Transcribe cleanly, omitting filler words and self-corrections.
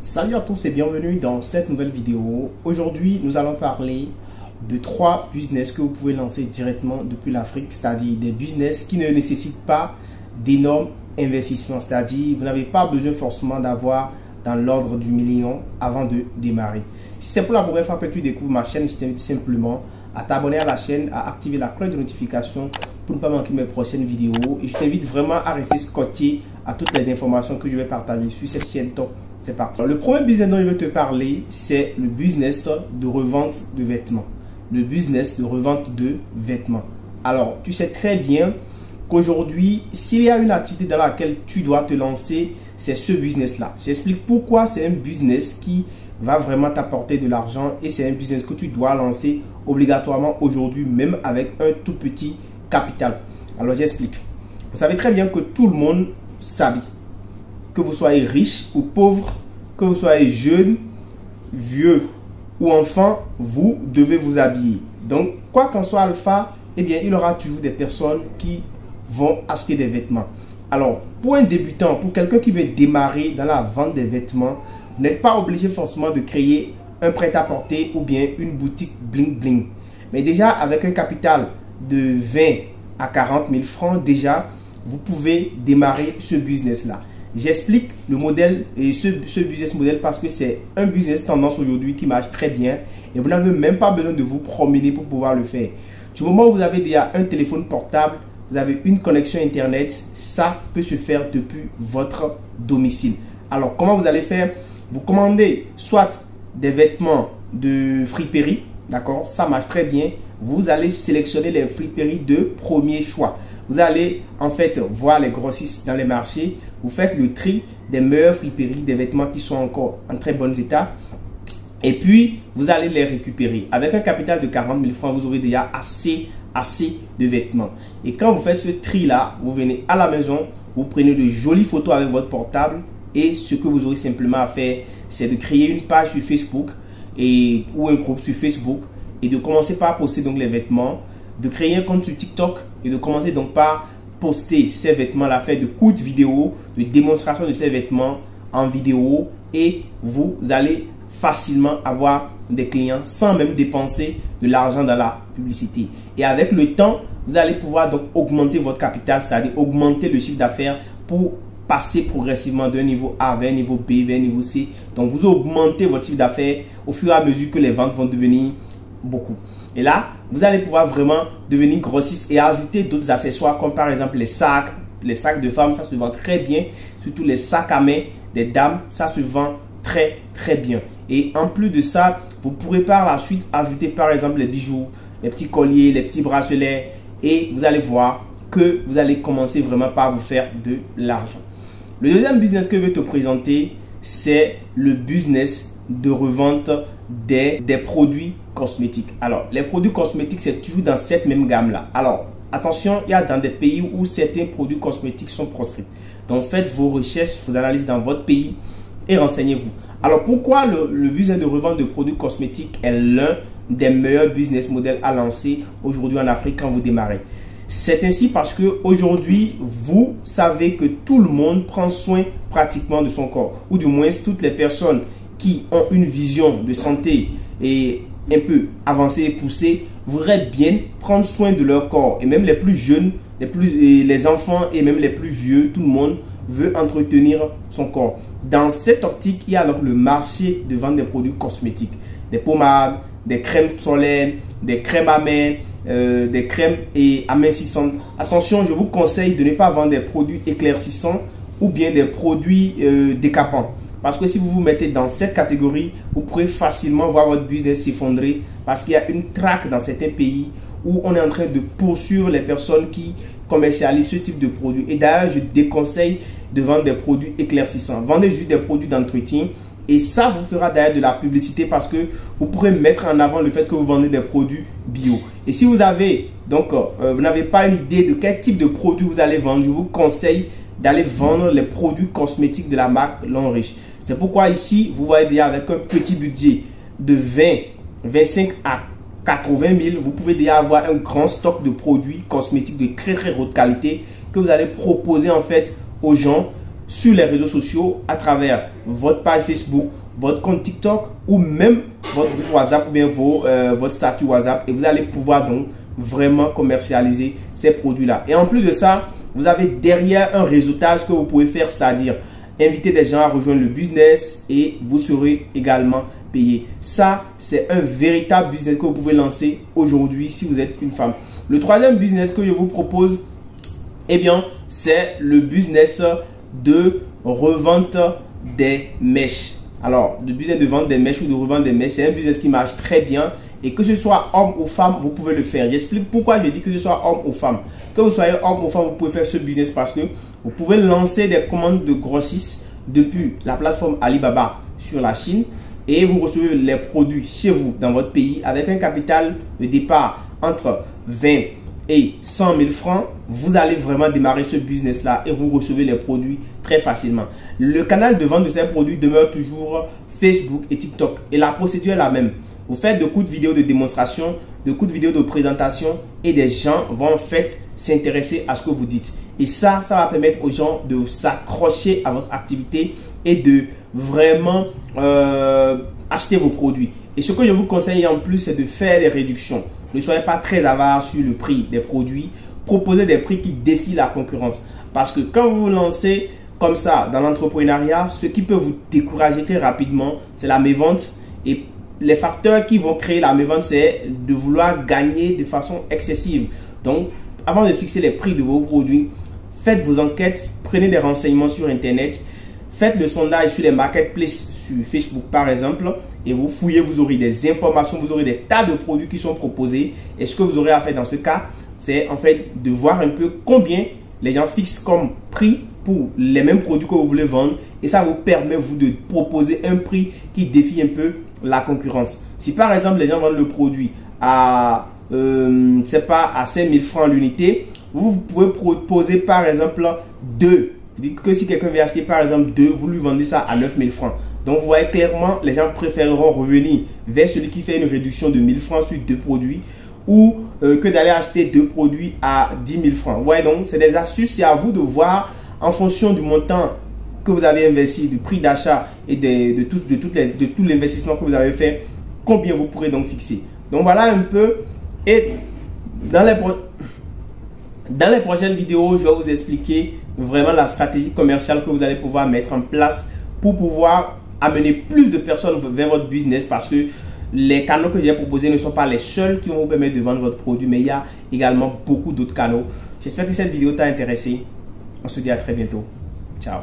Salut à tous et bienvenue dans cette nouvelle vidéo. Aujourd'hui, nous allons parler de 3 business que vous pouvez lancer directement depuis l'Afrique, c'est-à-dire des business qui ne nécessitent pas d'énormes investissements, c'est-à-dire vous n'avez pas besoin forcément d'avoir dans l'ordre du million avant de démarrer. Si c'est pour la première fois que tu découvres ma chaîne, je t'invite simplement à t'abonner à la chaîne, à activer la cloche de notification pour ne pas manquer mes prochaines vidéos. Et je t'invite vraiment à rester scotché à toutes les informations que je vais partager sur cette chaîne top. C'est parti. Le premier business dont je vais te parler, c'est le business de revente de vêtements. Le business de revente de vêtements. Alors, tu sais très bien qu'aujourd'hui, s'il y a une activité dans laquelle tu dois te lancer, c'est ce business-là. J'explique pourquoi c'est un business qui va vraiment t'apporter de l'argent et c'est un business que tu dois lancer obligatoirement aujourd'hui, même avec un tout petit capital. Alors, j'explique. Vous savez très bien que tout le monde s'habille. Que vous soyez riche ou pauvre, que vous soyez jeune, vieux ou enfant, vous devez vous habiller. Donc, quoi qu'en soit alpha, eh bien, il y aura toujours des personnes qui vont acheter des vêtements. Alors, pour un débutant, pour quelqu'un qui veut démarrer dans la vente des vêtements, vous n'êtes pas obligé forcément de créer un prêt-à-porter ou bien une boutique bling-bling. Mais déjà, avec un capital de 20 à 40 000 francs, déjà, vous pouvez démarrer ce business-là. J'explique le modèle et ce business model parce que c'est un business tendance aujourd'hui qui marche très bien et vous n'avez même pas besoin de vous promener pour pouvoir le faire. Du moment où vous avez déjà un téléphone portable, vous avez une connexion internet, ça peut se faire depuis votre domicile. Alors comment vous allez faire? Vous commandez soit des vêtements de friperie, d'accord, ça marche très bien. Vous allez sélectionner les friperies de premier choix. Vous allez en fait voir les grossistes dans les marchés. Vous faites le tri des meilleures friperies, des vêtements qui sont encore en très bon état. Et puis, vous allez les récupérer. Avec un capital de 40 000 francs, vous aurez déjà assez de vêtements. Et quand vous faites ce tri-là, vous venez à la maison, vous prenez de jolies photos avec votre portable. Et ce que vous aurez simplement à faire, c'est de créer une page sur Facebook ou un groupe sur Facebook. Et de commencer par poster donc les vêtements. De créer un compte sur TikTok et de commencer donc par poster ces vêtements-là, faire de courtes vidéos, de démonstration de ces vêtements en vidéo et vous allez facilement avoir des clients sans même dépenser de l'argent dans la publicité. Et avec le temps, vous allez pouvoir donc augmenter votre capital, c'est-à-dire augmenter le chiffre d'affaires pour passer progressivement d'un niveau A vers un niveau B, vers un niveau C. Donc vous augmentez votre chiffre d'affaires au fur et à mesure que les ventes vont devenir beaucoup. Et là, vous allez pouvoir vraiment devenir grossiste et ajouter d'autres accessoires comme par exemple les sacs de femmes, ça se vend très bien. Surtout les sacs à main des dames, ça se vend très bien. Et en plus de ça, vous pourrez par la suite ajouter par exemple les bijoux, les petits colliers, les petits bracelets et vous allez voir que vous allez commencer vraiment par vous faire de l'argent. Le deuxième business que je vais te présenter, c'est le business de revente des produits cosmétiques. Alors, les produits cosmétiques, c'est toujours dans cette même gamme-là. Alors, attention, il y a dans des pays où certains produits cosmétiques sont proscrits. Donc, faites vos recherches, vos analyses dans votre pays et renseignez-vous. Alors, pourquoi le business de revente de produits cosmétiques est l'un des meilleurs business models à lancer aujourd'hui en Afrique quand vous démarrez? C'est ainsi parce que aujourd'hui, vous savez que tout le monde prend soin pratiquement de son corps. Ou du moins, toutes les personnes qui ont une vision de santé et un peu avancée et poussée voudraient bien prendre soin de leur corps. Et même les plus jeunes, les enfants et même les plus vieux, tout le monde veut entretenir son corps. Dans cette optique, il y a donc le marché de vente des produits cosmétiques. Des pommades, des crèmes solaires, des crèmes à main, des crèmes et amincissantes. Attention, je vous conseille de ne pas vendre des produits éclaircissants ou bien des produits décapants. Parce que si vous vous mettez dans cette catégorie, vous pourrez facilement voir votre business s'effondrer parce qu'il y a une traque dans certains pays où on est en train de poursuivre les personnes qui commercialisent ce type de produits. Et d'ailleurs, je déconseille de vendre des produits éclaircissants. Vendez juste des produits d'entretien et ça vous fera d'ailleurs de la publicité parce que vous pourrez mettre en avant le fait que vous vendez des produits bio. Et si vous avez donc vous n'avez pas une idée de quel type de produit vous allez vendre, je vous conseille d'aller vendre les produits cosmétiques de la marque L'Homme Riche. C'est pourquoi ici, vous voyez déjà avec un petit budget de 25 à 80 000, vous pouvez déjà avoir un grand stock de produits cosmétiques de très haute qualité que vous allez proposer en fait aux gens sur les réseaux sociaux à travers votre page Facebook, votre compte TikTok ou même votre groupe WhatsApp ou bien votre statut WhatsApp, et vous allez pouvoir donc vraiment commercialiser ces produits-là. Et en plus de ça, vous avez derrière un réseautage que vous pouvez faire, c'est-à-dire inviter des gens à rejoindre le business et vous serez également payé. Ça, c'est un véritable business que vous pouvez lancer aujourd'hui si vous êtes une femme. Le troisième business que je vous propose, eh bien, c'est le business de revente des mèches. Alors, le business de vente des mèches ou de revente des mèches, c'est un business qui marche très bien. Et que ce soit homme ou femme, vous pouvez le faire. J'explique pourquoi je dis que ce soit homme ou femme. Que vous soyez homme ou femme, vous pouvez faire ce business parce que vous pouvez lancer des commandes de grossistes depuis la plateforme Alibaba sur la Chine et vous recevez les produits chez vous dans votre pays avec un capital de départ entre 20 et 100 000 francs. Vous allez vraiment démarrer ce business là et vous recevez les produits très facilement. Le canal de vente de ces produits demeure toujours Facebook et TikTok et la procédure est la même. Vous faites de courtes vidéos de démonstration, de courtes vidéos de présentation et des gens vont en fait s'intéresser à ce que vous dites. Et ça va permettre aux gens de s'accrocher à votre activité et de vraiment acheter vos produits. Et ce que je vous conseille en plus, c'est de faire des réductions. Ne soyez pas très avare sur le prix des produits. Proposez des prix qui défient la concurrence. Parce que quand vous vous lancez comme ça dans l'entrepreneuriat, ce qui peut vous décourager très rapidement, c'est la mévente. Et les facteurs qui vont créer la mévente, c'est de vouloir gagner de façon excessive. Donc, avant de fixer les prix de vos produits, faites vos enquêtes, prenez des renseignements sur Internet, faites le sondage sur les marketplaces, sur Facebook par exemple, et vous fouillez, vous aurez des informations, vous aurez des tas de produits qui sont proposés. Et ce que vous aurez à faire dans ce cas, c'est en fait de voir un peu combien les gens fixent comme prix pour les mêmes produits que vous voulez vendre. Et ça vous permet, vous, de proposer un prix qui défie un peu la concurrence. Si par exemple, les gens vendent le produit à, c'est pas à 5 000 francs l'unité, vous pouvez proposer par exemple 2. Vous dites que si quelqu'un veut acheter par exemple 2, vous lui vendez ça à 9 000 francs. Donc vous voyez clairement, les gens préféreront revenir vers celui qui fait une réduction de 1000 francs sur 2 produits ou que d'aller acheter 2 produits à 10 000 francs. Vous voyez, donc c'est des astuces, c'est à vous de voir en fonction du montant que vous avez investi, du prix d'achat et de tout l'investissement que vous avez fait, combien vous pourrez donc fixer. Donc voilà un peu. Et dans les prochaines vidéos, je vais vous expliquer vraiment la stratégie commerciale que vous allez pouvoir mettre en place pour pouvoir amener plus de personnes vers votre business, parce que les canaux que j'ai proposés ne sont pas les seuls qui vont vous permettre de vendre votre produit, mais il y a également beaucoup d'autres canaux. J'espère que cette vidéo t'a intéressé. On se dit à très bientôt. Ciao.